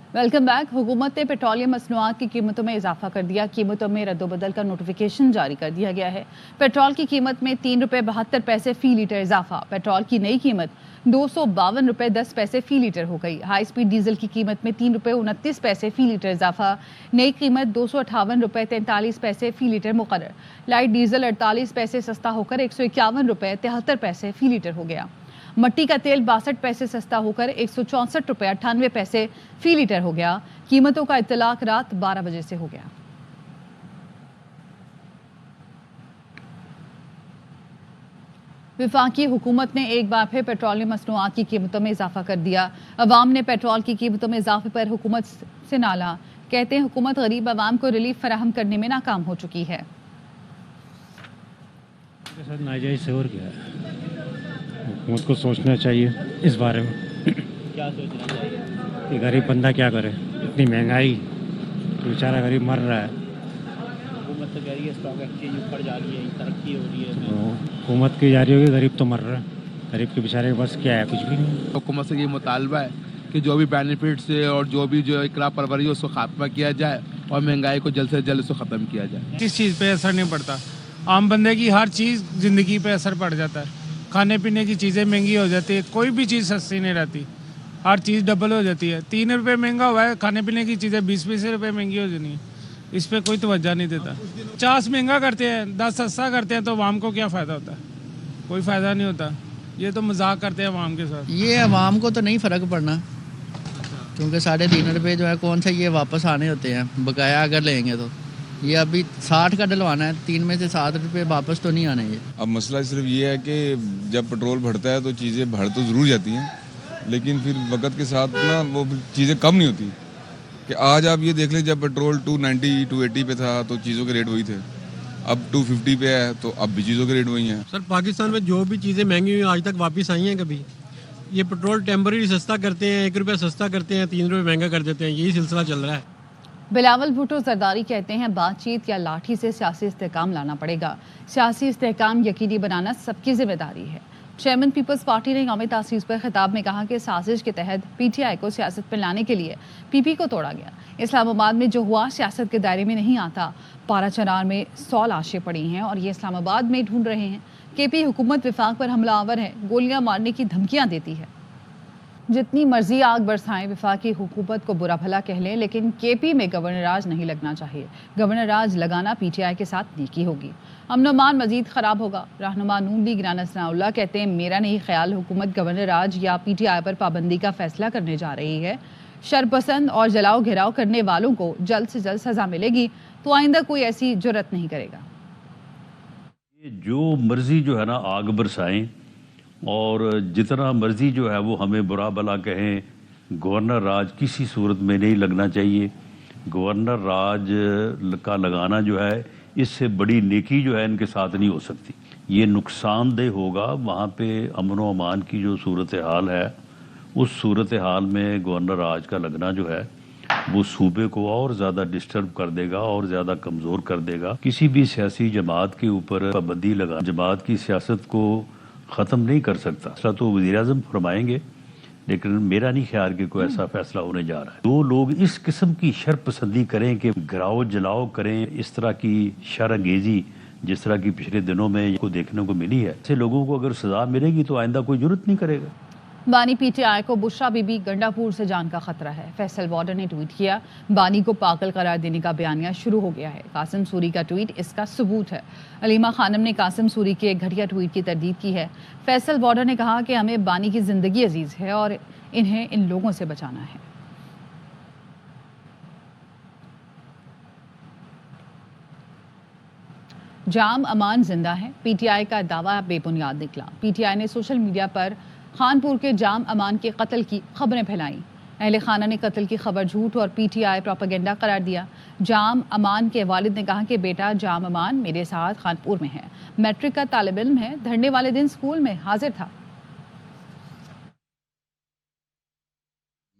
Welcome back. हुकूमत ने petroleum मसनूआत की कीमतों में इजाफा कर दिया। कीमतों में रद्दोबदल का नोटिफिकेशन जारी कर दिया गया है। पेट्रोल की कीमत में 3 रुपये 72 पैसे फी लीटर इजाफा। पेट्रोल की नई कीमत 252 रुपये 10 पैसे फी लीटर हो गई। हाई स्पीड डीजल की कीमत में 3 रुपये 29 पैसे फी लीटर इजाफा। नई कीमत 258 रुपये 43 पैसे फी लीटर मुकर्रर। लाइट डीजल 48 पैसे सस्ता होकर 151 रुपये 73 पैसे फी लीटर हो गया। मट्टी का तेल 62 पैसे सस्ता होकर 164 रुपये 98 पैसे फी लीटर हो गया। कीमतों का इत्तलाक रात 12 बजे से हो गया। वफाकी हुकूमत ने एक बार फिर पेट्रोलियम मसनूआत की कीमतों में इजाफा कर दिया। अवाम ने पेट्रोल की कीमतों में इजाफे पर हुकूमत से नाला। कहते हैं हुकूमत गरीब अवाम को रिलीफ फराहम करने में नाकाम हो चुकी है। नाजायज और क्या है, हुकूमत को सोचना चाहिए इस बारे में। क्या सोचना चाहिए कि गरीब बंदा क्या करे, इतनी महंगाई, तो बेचारा गरीब मर रहा है। हुकूमत तो कह रही है स्टॉक एक्सचेंज ऊपर जा रही है, तरक्की हो रही है। हुकूमत की जा रही होगी, गरीब तो मर रहा है। गरीब के बेचारे के पास क्या है, कुछ भी नहीं। हुकूमत से ये मुतालबा है कि जो भी बेनिफिट्स है और जो भी जो इकरा परवरी है उसको खात्मा किया जाए और महंगाई को जल्द से जल्द उसको ख़त्म किया जाए। किस चीज़ पे असर नहीं पड़ता, आम बंदे की हर चीज़ ज़िंदगी पे असर पड़ जाता है। खाने पीने की चीज़ें महंगी हो जाती है, कोई भी चीज़ सस्ती नहीं रहती, हर चीज़ डबल हो जाती है। 3 रुपये महंगा हुआ है, खाने पीने की चीज़ें 20-20 रुपये महंगी हो जानी है, इस पर कोई तवज्जो नहीं देता। 50 महंगा करते हैं, 10 सस्ता करते हैं, तो अवाम को क्या फ़ायदा होता है? कोई फ़ायदा नहीं होता। ये तो मजाक करते हैं अवाम के साथ। ये अवाम को तो नहीं फ़र्क पड़ना, क्योंकि 3.5 रुपये जो है कौन सा ये वापस आने होते हैं, बकाया अगर लेंगे तो। ये अभी 60 का डलवाना है, 3 में से 7 रुपये वापस तो नहीं आने ये। अब मसला सिर्फ ये है कि जब पेट्रोल बढ़ता है तो चीज़ें बढ़ तो ज़रूर जाती हैं, लेकिन फिर वक्त के साथ ना वो चीज़ें कम नहीं होती। कि आज आप ये देख लें, जब पेट्रोल 290 280 पे था तो चीज़ों के रेट वही थे, अब 250 पे है तो अब भी चीज़ों के रेट वही हैं। सर, पाकिस्तान में जो भी चीज़ें महंगी हुई आज तक वापस आई हैं कभी? ये पेट्रोल टेम्पररी सस्ता करते हैं, 1 रुपया सस्ता करते हैं, 3 रुपये महंगा कर देते हैं, यही सिलसिला चल रहा है। बिलावल भुट्टो जरदारी कहते हैं बातचीत या लाठी से सियासी इस्तेहकाम लाना पड़ेगा। सियासी इस्तेहकाम यकीनी बनाना सबकी जिम्मेदारी है। चेयरमैन पीपल्स पार्टी ने कौमी तासीस पर खिताब में कहा कि साजिश के तहत पीटीआई को सियासत में लाने के लिए पीपी को तोड़ा गया। इस्लामाबाद में जो हुआ सियासत के दायरे में नहीं आता। पारा चनार में 100 लाशें पड़ी हैं और ये इस्लामाबाद में ढूंढ रहे हैं। केपी हुकूमत विफाक पर हमलावर है, गोलियां मारने की धमकियां देती है। जितनी मर्जी आग बरसाएं, वफाकी हुकूमत को बुरा भला कह लें, लेकिन केपी में गवर्नर राज नहीं लगना चाहिए। गवर्नर राज लगाना पीटीआई के साथ नेकी होगी। अमन मजीद खराब होगा। रहनुमा नून लीग राना सनाउल्लाह कहते हैं मेरा नहीं ख्याल हुकूमत गवर्नर राज या पीटीआई पर पाबंदी का फैसला करने जा रही है। शरपसंद और जलाओ घेराव करने वालों को जल्द से जल्द सजा मिलेगी तो आइंदा कोई ऐसी जुर्रत नहीं करेगा। जो मर्जी जो है ना आग बरसाएं और जितना मर्जी जो है वो हमें बुरा भला कहें, गवर्नर राज किसी सूरत में नहीं लगना चाहिए। गवर्नर राज का लगाना जो है इससे बड़ी नेकी जो है इनके साथ नहीं हो सकती। ये नुकसानदेह होगा। वहाँ पे अमन व अमान की जो सूरत हाल है, उस सूरत हाल में गवर्नर राज का लगना जो है वो सूबे को और ज़्यादा डिस्टर्ब कर देगा और ज़्यादा कमज़ोर कर देगा। किसी भी सियासी जमात के ऊपर पाबंदी लगा जमात की सियासत को ख़त्म नहीं कर सकता। फैसला तो वज़ीर-ए-आज़म फरमाएंगे, लेकिन मेरा नहीं ख्याल कि कोई ऐसा फैसला होने जा रहा है। दो लोग इस किस्म की शरपसंदी करें कि गिराओ जलाओ करें, इस तरह की शरअंगेज़ी जिस तरह की पिछले दिनों में को देखने को मिली है, ऐसे लोगों को अगर सज़ा मिलेगी तो आइंदा कोई जरूरत नहीं करेगा। बानी पीटीआई को बुशरा बीबी गंडापुर से जान का खतरा है। फैसल वार्डर ने ट्वीट किया, बानी को पागल करार देने का बयानिया शुरू हो गया है। कासिम सूरी का ट्वीट इसका सबूत है। अलीमा खानम ने कासिम सूरी के एक घटिया ट्वीट की तरदीद की है। फैसल वार्डर ने कहा कि हमें बानी की जिंदगी अजीज है और इन्हें इन लोगों से बचाना है। जाम अमान जिंदा है, पीटीआई का दावा बेबुनियाद निकला। पीटीआई ने सोशल मीडिया पर खानपुर के जाम अमान के कत्ल की खबरें फैलाई। अहले खाना ने कत्ल की खबर झूठ और पीटीआई प्रोपेगेंडा करार दिया। जाम अमान के वालिद ने कहा कि बेटा जाम अमान मेरे साथ खानपुर में है, मैट्रिक का तालिब इल्म है, धरने वाले दिन स्कूल में हाजिर था।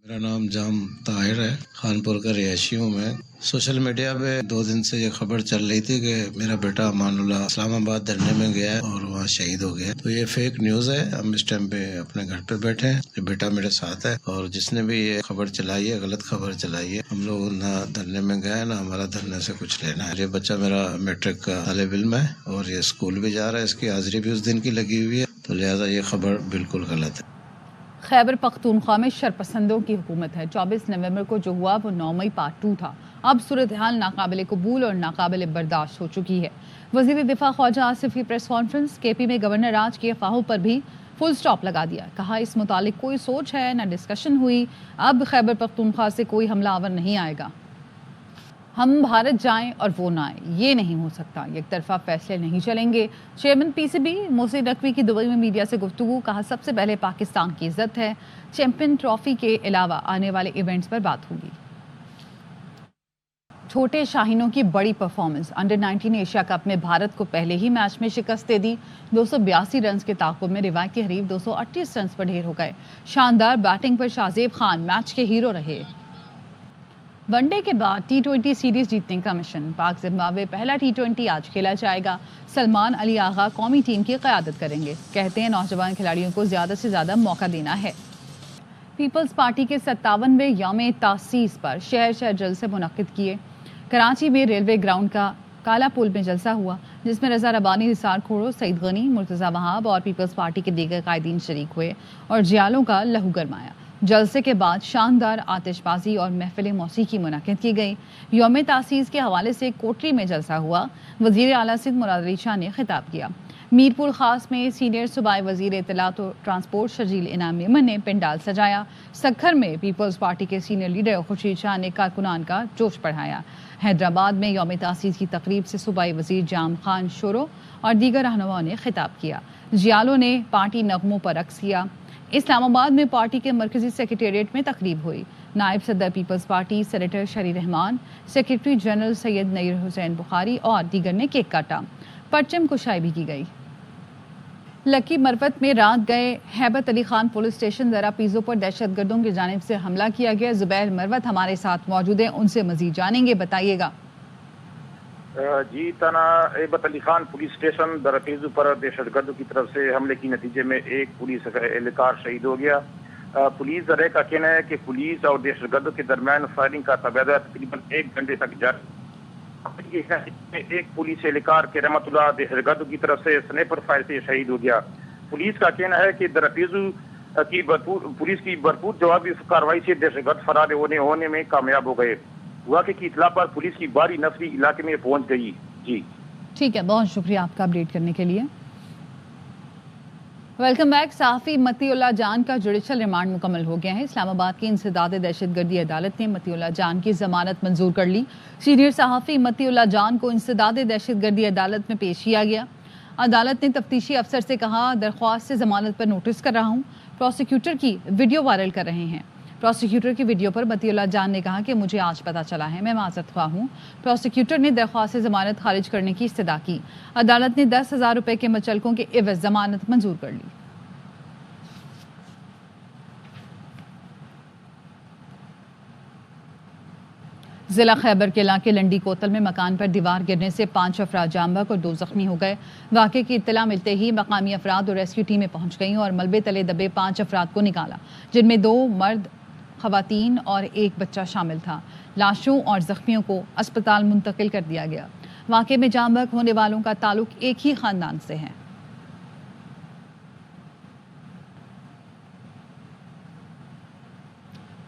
میرا نام جام طاہر ہے، خانپور کا رہائشی ہوں میں۔ سوشل میڈیا پہ 2 دن سے یہ خبر چل رہی تھی کہ میرا بیٹا امان اللہ اسلام آباد دھرنے میں گیا ہے اور وہاں شہید ہو گیا، تو یہ فیک نیوز ہے۔ ہم اس ٹائم پہ اپنے گھر پہ بیٹھے ہیں، یہ بیٹا میرے ساتھ ہے، اور جس نے بھی یہ خبر چلائی ہے، غلط خبر چلائی ہے، ہم لوگ نہ دھرنے میں گئے نہ ہمارا دھرنے سے کچھ لینا ہے۔ یہ بچہ میرا میٹرک کا طالب علم ہے اور یہ اسکول بھی جا رہا ہے، اس کی حاضری بھی اس دن کی لگی ہوئی ہے، تو لہٰذا یہ خبر بالکل غلط ہے۔ خیبر پختونخوا میں شرپسندوں کی حکومت ہے۔ 24 نومبر کو جو ہوا وہ 9 مئی پارٹ 2 تھا۔ اب صورتحال ناقابل قبول اور ناقابل برداشت ہو چکی ہے۔ وزیر دفاع خواجہ آصف کی پریس کانفرنس، کے پی میں گورنر راج کی افواہوں پر بھی فل سٹاپ لگا دیا۔ کہا اس متعلق کوئی سوچ ہے نہ ڈسکشن ہوئی، اب خیبر پختونخوا سے کوئی حملہ آور نہیں آئے گا۔ ہم بھارت جائیں اور وہ نہ آئے، یہ نہیں ہو سکتا، یک طرفہ فیصلے نہیں چلیں گے۔ چیئرمین پی سی بی موسی نقوی کی دبئی میں میڈیا سے گفتگو، کہا سب سے پہلے پاکستان کی عزت ہے، چیمپئن ٹرافی کے علاوہ آنے والے ایونٹس پر بات ہوگی۔ چھوٹے شاہینوں کی بڑی پرفارمنس، انڈر 19 ایشیا کپ میں بھارت کو پہلے ہی میچ میں شکست دے دی۔ 282 رنز کے تعاقب میں روایتی حریف 238 رنز پر ڈھیر ہو گئے۔ شاندار بیٹنگ پر شاہزیب خان میچ کے ہیرو رہے۔ ون ڈے کے بعد T20 سیریز جیتنے کا مشن، پاک زمبابوے پہلا T20 آج کھیلا جائے گا۔ سلمان علی آغا قومی ٹیم کی قیادت کریں گے، کہتے ہیں نوجوان کھلاڑیوں کو زیادہ سے زیادہ موقع دینا ہے۔ پیپلز پارٹی کے 57ویں یوم تاسیس پر شہر شہر جلسے منعقد کیے۔ کراچی میں ریلوے گراؤنڈ کا کالا پول میں جلسہ ہوا، جس میں رضا ربانی، نثار کھوڑو، سعید غنی، مرتضی وہاب اور پیپلز پارٹی کے دیگر قائدین شریک ہوئے اور جیالوں کا لہو گرمایا۔ جلسے کے بعد شاندار آتش بازی اور محفل موسیقی منعقد کی گئی۔ یوم تاسیس کے حوالے سے کوٹری میں جلسہ ہوا، وزیر اعلیٰ سندھ مراد علی شاہ نے خطاب کیا۔ میرپور خاص میں سینئر صوبائی وزیر اطلاعات و ٹرانسپورٹ شرجیل انعام یمن نے پنڈال سجایا۔ سکھر میں پیپلز پارٹی کے سینئر لیڈر خورشید شاہ نے کارکنان کا جوش بڑھایا۔ حیدرآباد میں یوم تاسیس کی تقریب سے صوبائی وزیر جام خان شورو اور دیگر رہنماؤں نے خطاب کیا۔ جیالوں نے پارٹی نغموں پر رقص کیا۔ اسلام آباد میں پارٹی کے مرکزی سیکریٹریٹ میں تقریب ہوئی۔ نائب صدر پیپلز پارٹی سینیٹر شری رحمان، سیکریٹری جنرل سید نیر حسین بخاری اور دیگر نے کیک کاٹا۔ پرچم کشائی بھی کی گئی۔ لکی مروت میں رات گئے ہیبت علی خان پولیس اسٹیشن ذرا پیزو پر دہشت گردوں کی جانب سے حملہ کیا گیا۔ زبیر مروت ہمارے ساتھ موجود ہیں، ان سے مزید جانیں گے، بتائیے گا۔ جی تانا ہیبت علی خان پولیس اسٹیشن درپیزو پر دہشت گردوں کی طرف سے حملے کے نتیجے میں ایک پولیس اہلکار شہید ہو گیا۔ پولیس ذرائع کا کہنا ہے کہ پولیس اور دہشت گردوں کے درمیان فائرنگ کا تبادلہ تقریباً 1 گھنٹے تک جاری۔ ایک پولیس اہلکار کے رحمت اللہ دہشت گردوں کی طرف سے سنیپر فائر سے شہید ہو گیا۔ پولیس کا کہنا ہے کہ درپیزو کی پولیس کی بھرپور جوابی کارروائی سے دہشت گرد فرار ہونے میں کامیاب ہو گئے۔ واقعے کی اطلاع پر پولیس کی بھاری نفری علاقے میں پہنچ گئی۔ جی ٹھیک ہے، بہت شکریہ آپ کا اپڈیٹ کرنے کے لیے۔ Welcome back. صحافی متی اللہ جان کا جوڈیشل ریمانڈ مکمل ہو گیا ہے۔ اسلام آباد کی انسداد دہشت گردی عدالت نے متی اللہ جان کی ضمانت منظور کر لی۔ سینئر صحافی متی اللہ جان کو انسداد دہشت گردی عدالت میں پیش کیا گیا۔ عدالت نے تفتیشی افسر سے کہا، درخواست سے ضمانت پر نوٹس کر رہا ہوں، پروسیکیوٹر کی ویڈیو وائرل کر رہے ہیں۔ پروسیکیوٹر کی ویڈیو پر متی اللہ جان نے کہا کہ مجھے آج پتہ چلا ہے، میں معذرت خواہ ہوں۔ پروسیکیوٹر نے درخواست ضمانت خارج کرنے کی استدعا کی۔ عدالت نے 10,000 روپے کے مچلکوں کے عوض ضمانت منظور کر لی۔ ضلع خیبر کے علاقے لنڈی کوتل میں مکان پر دیوار گرنے سے 5 افراد جاں بحق اور 2 زخمی ہو گئے۔ واقعے کی اطلاع ملتے ہی مقامی افراد اور ریسکیو ٹیمیں پہنچ گئیں اور ملبے تلے دبے 5 افراد کو نکالا، جن میں 2 مرد، خواتین اور 1 بچہ شامل تھا۔ لاشوں اور زخمیوں کو اسپتال منتقل کر دیا گیا۔ واقعے میں جاں بحق ہونے والوں کا تعلق ایک ہی خاندان سے ہے۔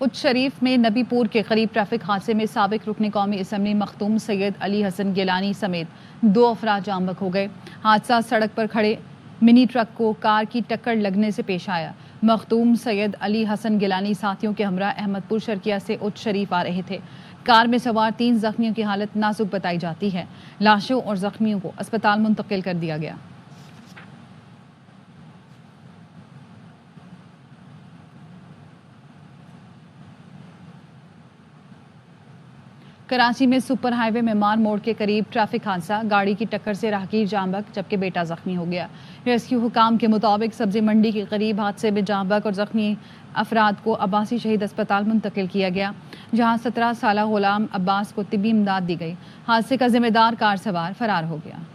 اچ شریف میں نبی پور کے قریب ٹریفک حادثے میں سابق رکن قومی اسمبلی مختوم سید علی حسن گیلانی سمیت 2 افراد جاں بحق ہو گئے۔ حادثہ سڑک پر کھڑے منی ٹرک کو کار کی ٹکر لگنے سے پیش آیا۔ مختوم سید علی حسن گیلانی ساتھیوں کے ہمراہ احمد پور شرکیہ سے اچ شریف آ رہے تھے۔ کار میں سوار 3 زخمیوں کی حالت نازک بتائی جاتی ہے۔ لاشوں اور زخمیوں کو اسپتال منتقل کر دیا گیا۔ कराची में सुपर हाईवे में मान मोड़ के करीब ट्रैफिक हादसा, गाड़ी की टक्कर से राहगीर जाम बहक जबकि बेटा जख्मी हो गया। रेस्क्यू हुकाम के मुताबिक सब्जी मंडी के करीब हादसे में जाम बहक और जख्मी अफराद को अब्बासी शहीद अस्पताल मुंतकिल किया गया, जहां 17 साला गुलाम अब्बास को तिब्बी इमदाद दी गई। हादसे का जिम्मेदार कार सवार फरार हो गया।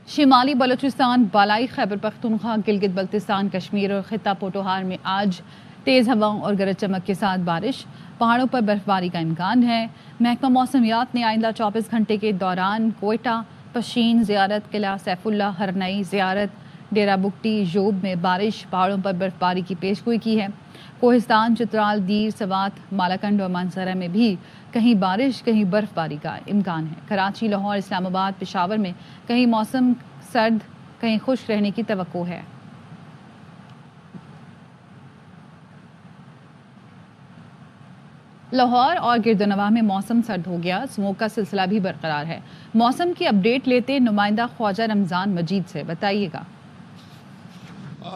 शिमाली बलूचिस्तान, बालाई खैबर पख्तूनख्वा, गिलगित बल्तिस्तान, कश्मीर और खित्ता पोटोहार में आज तेज़ हवाओं और गरज चमक के साथ बारिश, पहाड़ों पर बर्फबारी का इम्कान है। महकमा मौसमियात ने आइंदा 24 घंटे के दौरान कोयटा, पशीन, ज़ियारत, किला सैफुल्ला, हरनई, ज़ियारत, डेरा बुगटी, जोब में बारिश, पहाड़ों पर बर्फबारी की पेशगोई की है। कोहिस्तान, चित्राल, दीर, सवात, मालाकंड और मानसरा में भी कहीं बारिश कहीं बर्फबारी का इम्कान है। कराची, लाहौर, इस्लामाबाद, पेशावर में कहीं मौसम सर्द कहीं खुश्क रहने की तवक्को है। लाहौर और गिरदनवाह में मौसम सर्द हो गया, स्मोक का सिलसिला भी बरकरार है। मौसम की अपडेट लेते नुमाइंदा ख्वाजा रमज़ान मजीद से, बताइएगा।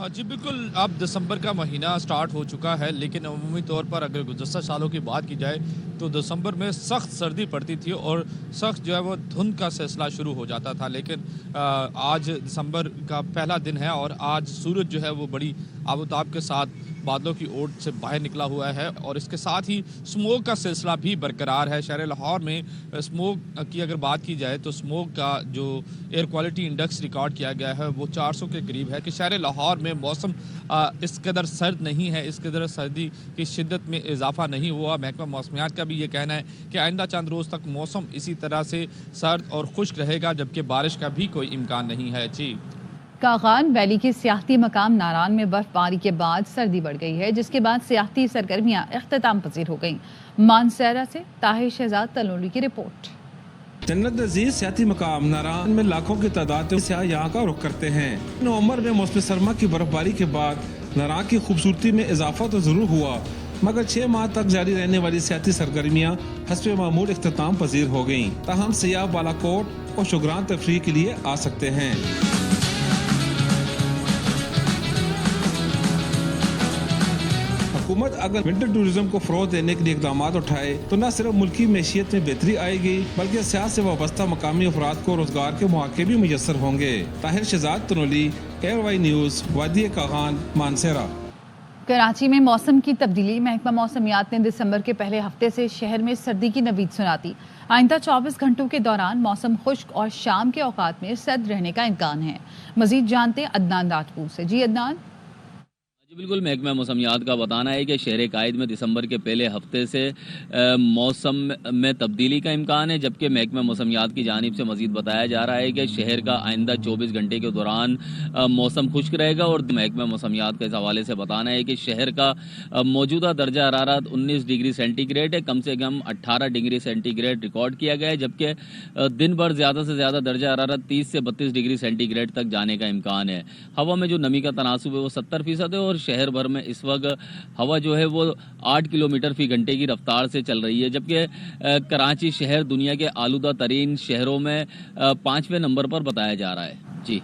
जी बिल्कुल, अब दिसंबर का महीना स्टार्ट हो चुका है, लेकिन अमूमी तौर पर अगर गुज़श्ता सालों की बात की जाए तो दिसंबर में सख्त सर्दी पड़ती थी और सख्त जो है वो धुंध का सिलसिला शुरू हो जाता था। लेकिन आज दिसंबर का पहला दिन है और आज सूरज जो है वो बड़ी आबोताब के साथ बादलों की ओट से बाहर निकला हुआ है और इसके साथ ही स्मोक का सिलसिला भी बरकरार है। शहर लाहौर में स्मोक की अगर बात की जाए तो स्मोक का जो एयर क्वालिटी इंडेक्स रिकॉर्ड किया गया है वो 400 के करीब है कि शहर लाहौर में मौसम इस कदर सर्द नहीं है, इस कदर सर्दी की शिद्दत में इजाफा नहीं हुआ। महकमा मौसमियात का भी ये कहना है कि आइंदा चंद रोज़ तक मौसम इसी तरह से सर्द और खुश्क रहेगा, जबकि बारिश का भी कोई इम्कान नहीं है। जी, कागान वैली के सियाहती मकाम नारान में बर्फबारी के बाद सर्दी बढ़ गई है, जिसके बाद सियाहती सरगर्मियां इख्तिताम पजीर हो गईं। मानसेरा से ताहिर शहजाद तलोली की रिपोर्ट। जन्नत नज़ीर सियाहती मकाम नारान में लाखों की तादाद में सियाह यहाँ का रुख करते हैं। नवंबर में मौसम सरमा की बर्फबारी के बाद नारान की खूबसूरती में इजाफा तो जरूर हुआ, मगर 6 माह तक जारी रहने वाली सियाहती सरगर्मियाँ हस्बे मामूल इख्तिताम पजीर हो गयी। ताहम सियाह बालाकोट और शुगरान तफरीह के लिए आ सकते हैं। हुकूमत अगर विंटर टूरिज्म को फरोग देने के लिए इकदाम उठाए तो न सिर्फ मुल्की मैशियत में बेहतरी आएगी बल्कि सियाहत से वाबस्ता मकामी अफराद को रोजगार के मौके भी मुयसर होंगे। ताहिर शहजाद तनोली, एयरवाई न्यूज़, वादी कागान, मानसेरा। कराची में मौसम की तब्दीली, महकमा मौसमियात ने दिसंबर के पहले हफ्ते से शहर में सर्दी की नवीद सुनाती। आइंदा 24 घंटों के दौरान मौसम खुश्क और शाम के औकात में सर्द रहने का इम्कान है। मजीद जानते हैं अदनान राजपूत से। जी अदनान। जी बिल्कुल, महकमा मौसमियात का बताना है कि शहर कायद में दिसंबर के पहले हफ्ते से मौसम में तब्दीली का इम्कान है, जबकि महकमा मौसमियात की जानिब से मजीद बताया जा रहा है कि शहर का आइंदा 24 घंटे के दौरान मौसम खुश्क रहेगा। और महकमा मौसमियात के इस हवाले से बताना है कि शहर का मौजूदा दर्जा हरारत 19 डिग्री सेंटीग्रेड है, कम से कम 18 डिग्री सेंटीग्रेड रिकॉर्ड किया गया है, जबकि दिन भर ज़्यादा से ज़्यादा दर्जा हरारत 30 से 32 डिग्री सेंटीग्रेड तक जाने का इम्कान है। हवा में जो नमी का तनासुब है वो 70% है और शहर भर में इस वक्त हवा जो है वो 8 किलोमीटर फी घंटे की रफ्तार से चल रही है, जबकि कराची शहर दुनिया के आलूदा तरीन शहरों में 5वें नंबर पर बताया जा रहा है। जी,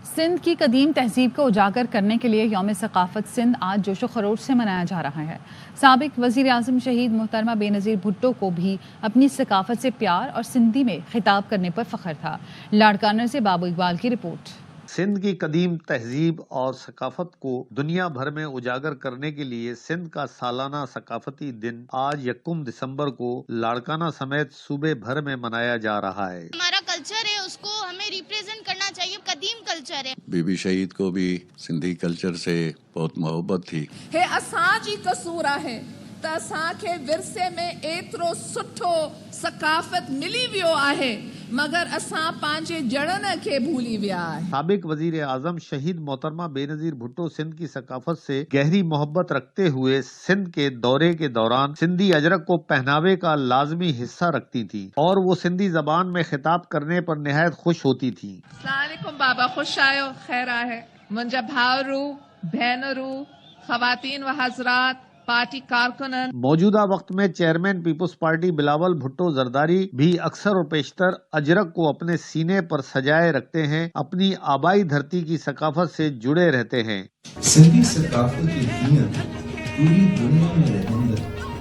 सिंध की कदीम तहजीब को उजागर करने के लिए यौम सकाफत सिंध आज जोशो खरोश से मनाया जा रहा है। साबिक वज़ीर आज़म शहीद मोहतरमा बेनज़ीर भुट्टो को भी अपनी सकाफत से प्यार और सिंधी में खिताब करने पर फख्र था। लाड़काना से बाबू इकबाल की रिपोर्ट। सिंध की कदीम तहजीब और सकाफत को दुनिया भर में उजागर करने के लिए सिंध का सालाना सकाफती दिन आज 1 दिसंबर को लाड़काना समेत सूबे भर में मनाया जा रहा है। हमारा कल्चर है, उसको हमें रिप्रेजेंट करना चाहिए, कदीम कल्चर है। बीबी शहीद को भी सिंधी कल्चर से बहुत मोहब्बत थी। हे असांजी कसूर है त असांखे विरसे में एतिरो सुठो सकाफत मिली वियो आहे, मगर असां पंहिंजे जड़न के भूली विया है। साबिक वजीर आजम शहीद मोहतरमा बेनजीर भुट्टो सिंध की सकाफत से गहरी मोहब्बत रखते हुए सिंध के दौरे के दौरान सिंधी अजरक को पहनावे का लाजमी हिस्सा रखती थी और वो सिंधी जबान में खिताब करने पर निहायत खुश होती थी। अस्सलाम वालेकुम बाबा, खुश आयो, खैर आहे। मुंहिंजा भाउरू भेनरू, ख़वातीन व हज़रात, पार्टी कारकुनन मौजूदा वक्त में chairman People's Party Bilawal Bhutto Zardari भी अक्सर और पेशतर अजरक को अपने सीने पर सजाए रखते हैं, अपनी आबाई धरती की सकाफत से जुड़े रहते हैं। सिंधी सकाफत की कीमत पूरी दुनिया में रहने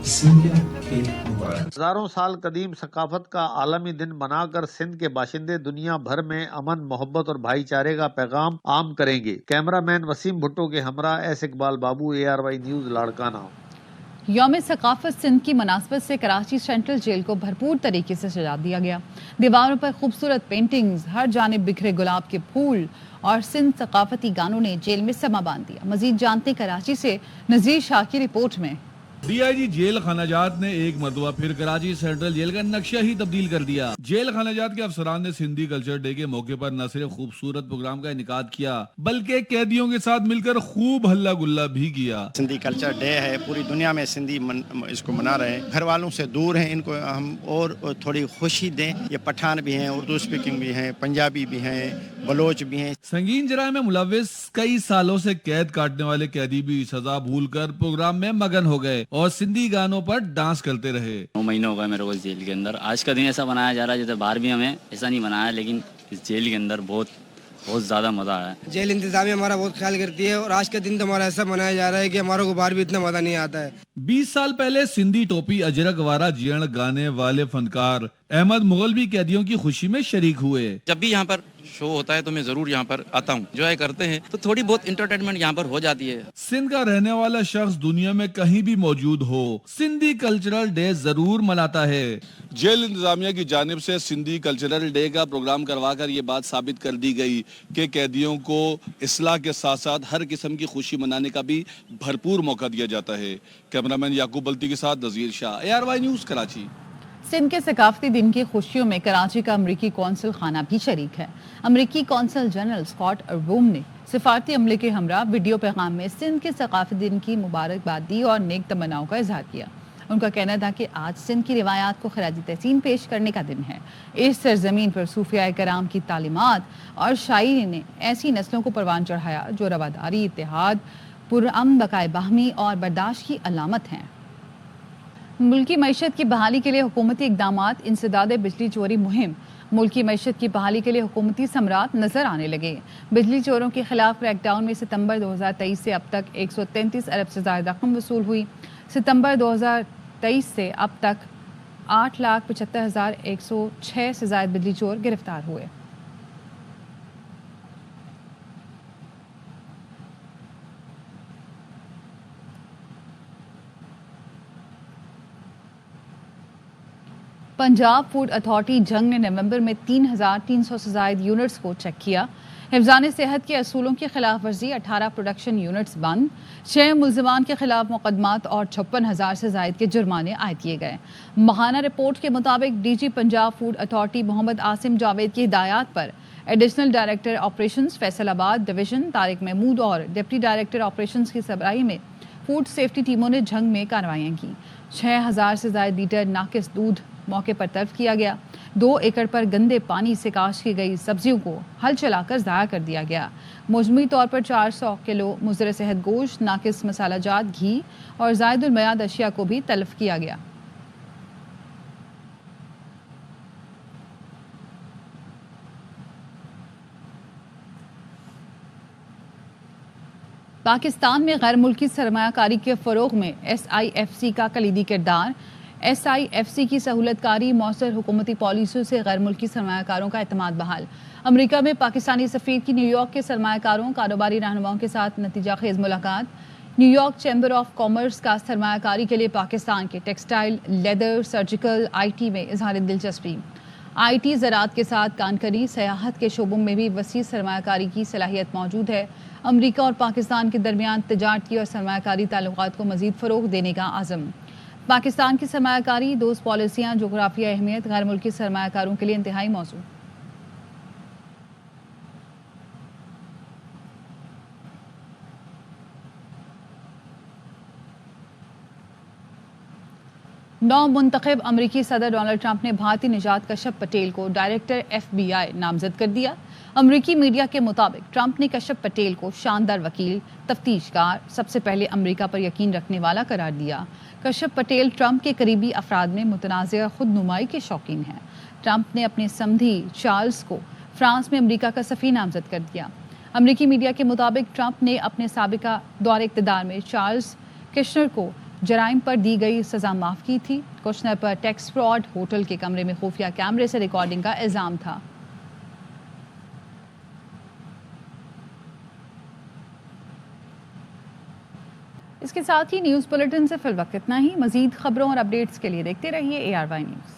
सिंधिया के मुबारक। हजारों साल कदीम सकाफत का आलमी दिन मनाकर सिंध के बाशिंदे दुनिया भर में अमन, मोहब्बत और भाईचारे का पैगाम आम करेंगे। कैमरामैन वसीम भुट्टो के हमरा एस इकबाल बाबू, ARY न्यूज, लाड़काना। यौम सकाफत सिंध की मुनासबत से कराची सेंट्रल जेल को भरपूर तरीके से सजा दिया गया। दीवारों पर खूबसूरत पेंटिंग्स, हर जानिब बिखरे गुलाब के फूल और सिंध सकाफती गानों ने जेल में समा बांध दिया। मजीद जानते कराची से नजीर शाह की रिपोर्ट में। DIG जेल खानाजात ने एक मरतबा फिर कराची सेंट्रल जेल का नक्शा ही तब्दील कर दिया। जेल खानाजात के अफसरान ने सिंधी कल्चर डे के मौके पर न सिर्फ खूबसूरत प्रोग्राम का इनेकाद किया बल्कि कैदियों के साथ मिलकर खूब हल्ला गुल्ला भी किया। सिंधी कल्चर डे है, पूरी दुनिया में सिंधी इसको मना रहे हैं। घर वालों से दूर हैं, इनको हम और थोड़ी खुशी दें। ये पठान भी हैं, उर्दू स्पीकिंग भी हैं, पंजाबी भी हैं, बलोच भी हैं। संगीन जराए में मुलविस कई सालों से कैद काटने वाले कैदी भी सजा भूलकर प्रोग्राम में मगन हो गए और सिंधी गानों पर डांस करते रहे। 9 महीने हो गए मेरे को जेल के अंदर। आज का दिन ऐसा बनाया जा रहा है जैसे बाहर भी हमें ऐसा नहीं बनाया, लेकिन इस जेल के अंदर बहुत ज्यादा मजा आया। जेल इंतजामिया हमारा बहुत ख्याल करती है और आज का दिन तो हमारा ऐसा मनाया जा रहा है कि हमारे को बाहर भी इतना मजा नहीं आता है। 20 साल पहले सिंधी टोपी अजरक वारा जीण गाने वाले फनकार अहमद मुगल भी कैदियों की खुशी में शरीक हुए। जब भी यहाँ पर शो होता है तो मैं जरूर यहाँ पर आता हूँ, एंजॉय करते हैं, तो थोड़ी बहुत इंटरटेनमेंट यहाँ पर हो जाती है। सिंध का रहने वाला शख्स दुनिया में कहीं भी मौजूद हो, सिंधी कल्चरल डे जरूर मनाता है। जेल इंतजामिया की जानिब से सिंधी कल्चरल डे का प्रोग्राम करवाकर ये बात साबित कर दी गई कि कैदियों को इस्लाह के साथ साथ हर किस्म की खुशी मनाने का भी भरपूर मौका दिया जाता है। कैमरामैन याकूब बल्ती के साथ नजीर शाह, ARY न्यूज, कराची। सिंध के सकाफती दिन की खुशियों में कराची का अमरीकी कौंसल खाना भी शरीक है। अमरीकी कौंसल जनरल स्कॉट अर्बूम ने सिफारती अमले के हमरा वीडियो पैगाम में सिंध के सकाफती दिन की मुबारकबाद दी और नेक तमन्नाओं का इजहार किया। उनका कहना था कि आज सिंध की रिवायात को खराज तहसीन पेश करने का दिन है। इस सरजमीन पर सूफिया कराम की तालीमात और शायरी ने ऐसी नस्लों को परवान चढ़ाया जो रवादारी, इत्तेहाद, पुरअमन, बकाए बाहमी और बर्दाश्त की अलामत हैं। मुल्की मईशत की बहाली के लिए हुकूमती इक़दामात, इंसदाद बिजली चोरी मुहिम। मुल्की मईशत की बहाली के लिए हुकूमती समरात नजर आने लगे। बिजली चोरों के खिलाफ क्रैकडाउन में सितंबर 2023 से अब तक 133 अरब से ज़्यादा रकम वसूल हुई। सितंबर 2023 से अब तक 8,75,106 से ज़्यादा बिजली चोर गिरफ्तार हुए। पंजाब फूड अथॉरिटी जंग ने नवंबर में 3,300 से ज़ायद यूनिट्स को चेक किया। हिफ्ज़ान सेहत के असूलों की खिलाफ वर्जी 18 प्रोडक्शन यूनिट्स बंद, 6 मुल्ज़िमान के खिलाफ मुकदमात और 56,000 से ज़ायद के जुर्माने आयद किए गए। माहाना रिपोर्ट के मुताबिक DG Punjab food authority Mohammad Asim Javed की हिदायत पर additional director operations Faisalabad division Tariq Mahmood और डिप्टी डायरेक्टर ऑपरेशंस की सरबराही में फूड सेफ्टी टीमों ने जंग में कार्रवाइयाँ की। 6,000 से ज़ायद लीटर नाकिस दूध मौके पर तलब किया गया। 2 एकड़ पर गंदे पानी से काश्त की गई सब्जियों को हल चलाकर ज़ाया कर दिया गया। मजमूई तौर पर 400 किलो मुज़र सेहत गोश्त, नाकिस मसाला जात, घी और ज़ायदुल मयाद अशिया को भी तलब किया गया। पाकिस्तान में गैर मुल्की सरमायाकारी के फ़रोग़ में SIFC का कलीदी किरदार। SIFC की सहूलतकारी मौसर हुकूमती पॉलिसियों से गैर मुल्की सरमायाकारों का एतमाद बहाल। अमरीका में पाकिस्तानी सफ़ीर की न्यूयॉर्क के सरमायाकारों, कारोबारी रहनुमाओं के साथ नतीजा खेज़ मुलाकात। न्यूयॉर्क चैम्बर ऑफ कॉमर्स का सरमायाकारी के लिए पाकिस्तान के टेक्सटाइल, लेदर, सर्जिकल, IT में इजहार दिलचस्पी। IT, ज़राअत के साथ कानकरी, सयाहत के शोबों में भी वसी सरमायाकारी की सलाहियत मौजूद है। अमरीका और पाकिस्तान के दरमियान तिजारती और सरमायाकारी ताल्लुकात को मज़ीद फ़रोग़ देने का आज़म। पाकिस्तान की सरमायाकारी दोस्त पॉलिसियाँ, जोग्राफियाई अहमियत, गैर मुल्की सरमायाकारों के लिए इंतहाई मौजूद। नौ मुंतखब अमरीकी सदर डोनाल्ड ट्रंप ने भारतीय निजात कश्यप पटेल को डायरेक्टर FBI नामजद कर दिया। अमरीकी मीडिया के मुताबिक ट्रंप ने कश्यप पटेल को शानदार वकील, तफ्तीशकार, सबसे पहले अमेरिका पर यकीन रखने वाला करार दिया। कश्यप पटेल ट्रंप के करीबी अफराद में मुतनाज़िया खुद नुमाई के शौकीन हैं। ट्रंप ने अपने समधी चार्ल्स को फ्रांस में अमेरिका का सफ़ीर नामजद कर दिया। अमरीकी मीडिया के मुताबिक ट्रंप ने अपने साबिका दौरे इक़्तिदार में चार्ल्स कुशनर को जराइम पर दी गई सज़ा माफ़ की थी। कुशनर पर टैक्स फ्रॉड, होटल के कमरे में खुफिया कैमरे से रिकॉर्डिंग का इल्ज़ाम था। इसके साथ ही न्यूज़ बुलेटिन से फिल वक्त इतना ही। मज़ीद खबरों और अपडेट्स के लिए देखते रहिए ARY न्यूज़।